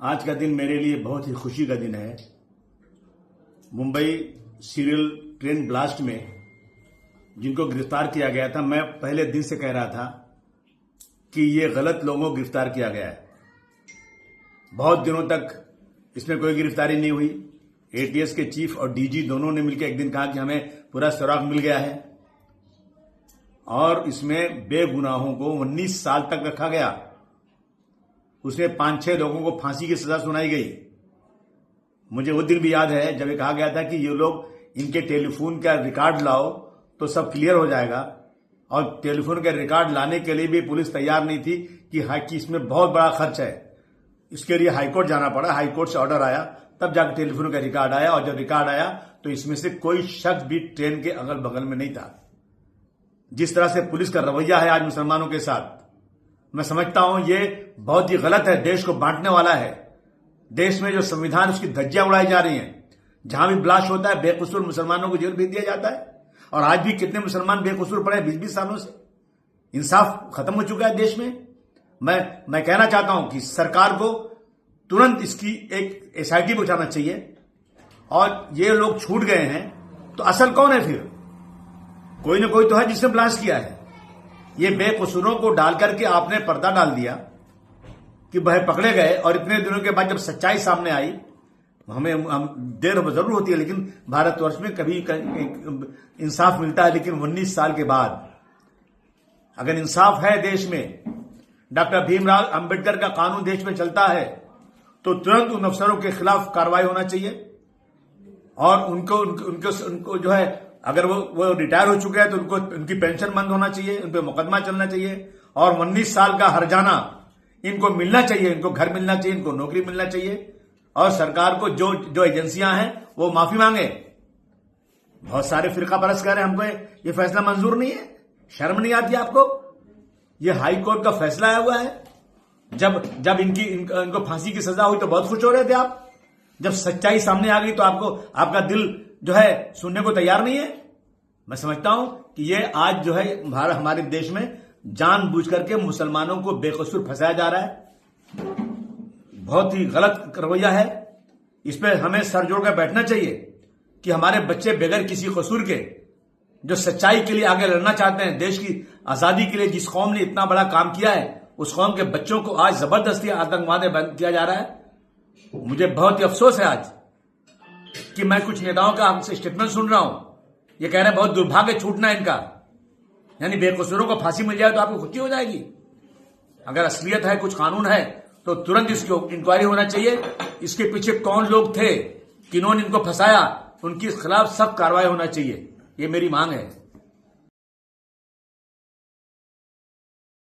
आज का दिन मेरे लिए बहुत ही खुशी का दिन है। मुंबई सीरियल ट्रेन ब्लास्ट में जिनको गिरफ्तार किया गया था, मैं पहले दिन से कह रहा था कि ये गलत लोगों को गिरफ्तार किया गया है। बहुत दिनों तक इसमें कोई गिरफ्तारी नहीं हुई। एटीएस के चीफ और डीजी दोनों ने मिलकर एक दिन कहा कि हमें पूरा सुराग मिल गया है और इसमें बेगुनाहों को 19 साल तक रखा गया। उसमें 5-6 लोगों को फांसी की सजा सुनाई गई। मुझे वो दिन भी याद है जब ये कहा गया था कि ये लोग इनके टेलीफोन का रिकॉर्ड लाओ तो सब क्लियर हो जाएगा, और टेलीफोन का रिकॉर्ड लाने के लिए भी पुलिस तैयार नहीं थी कि इसमें बहुत बड़ा खर्च है। इसके लिए हाईकोर्ट जाना पड़ा, हाईकोर्ट से ऑर्डर आया, तब जाकर टेलीफोन का रिकॉर्ड आया, और जब रिकॉर्ड आया तो इसमें से कोई शख्स भी ट्रेन के अगल बगल में नहीं था। जिस तरह से पुलिस का रवैया है आज मुसलमानों के साथ, मैं समझता हूं ये बहुत ही गलत है, देश को बांटने वाला है। देश में जो संविधान, उसकी धज्जियां उड़ाई जा रही हैं। जहां भी ब्लास्ट होता है बेकसूर मुसलमानों को जेल भेज दिया जाता है, और आज भी कितने मुसलमान बेकसूर पड़े 20-20 सालों से। इंसाफ खत्म हो चुका है देश में। मैं कहना चाहता हूं कि सरकार को तुरंत इसकी एक एसआईटी उठाना चाहिए, और ये लोग छूट गए हैं तो असल कौन है फिर? कोई ना कोई तो है जिसने ब्लास्ट किया है। ये बेकसूरों को डाल करके आपने पर्दा डाल दिया कि वह पकड़े गए, और इतने दिनों के बाद जब सच्चाई सामने आई, हम देर जरूर होती है लेकिन भारतवर्ष में कभी इंसाफ मिलता है, लेकिन 19 साल के बाद अगर इंसाफ है देश में, डॉक्टर भीमराव अंबेडकर का कानून देश में चलता है, तो तुरंत उन अफसरों के खिलाफ कार्रवाई होना चाहिए। और उनको जो है, अगर वो रिटायर हो चुके हैं तो उनकी पेंशन बंद होना चाहिए, उन पर मुकदमा चलना चाहिए, और 19 साल का हर्जाना इनको मिलना चाहिए, इनको घर मिलना चाहिए, इनको नौकरी मिलना चाहिए, और सरकार को जो एजेंसियां हैं वो माफी मांगे। बहुत सारे फिरका परस्त कह रहे हैं हमको ये फैसला मंजूर नहीं है। शर्म नहीं आती आपको? ये हाई कोर्ट का फैसला आया हुआ है। जब इनको फांसी की सजा हुई तो बहुत खुश हो रहे थे आप। जब सच्चाई सामने आ गई तो आपका दिल जो है सुनने को तैयार नहीं है। मैं समझता हूं कि ये आज जो है हमारे देश में जानबूझ करके मुसलमानों को बेकसूर फंसाया जा रहा है। बहुत ही गलत रवैया है। इस पर हमें सर जोड़कर बैठना चाहिए कि हमारे बच्चे बगैर किसी कसूर के जो सच्चाई के लिए आगे लड़ना चाहते हैं, देश की आजादी के लिए जिस कौम ने इतना बड़ा काम किया है, उस कौम के बच्चों को आज जबरदस्ती आतंकवाद बंद किया जा रहा है। मुझे बहुत ही अफसोस है आज कि मैं कुछ नेताओं का आपसे स्टेटमेंट सुन रहा हूं। ये कह रहे हैं बहुत दुर्भाग्य छूटना है इनका, यानी बेकसूरों को फांसी मिल जाए तो आपको खुशी हो जाएगी। अगर असलियत है, कुछ कानून है, तो तुरंत इसकी इंक्वायरी होना चाहिए। इसके पीछे कौन लोग थे, किन्होंने इनको फंसाया, उनके खिलाफ सख्त कार्रवाई होना चाहिए। ये मेरी मांग है।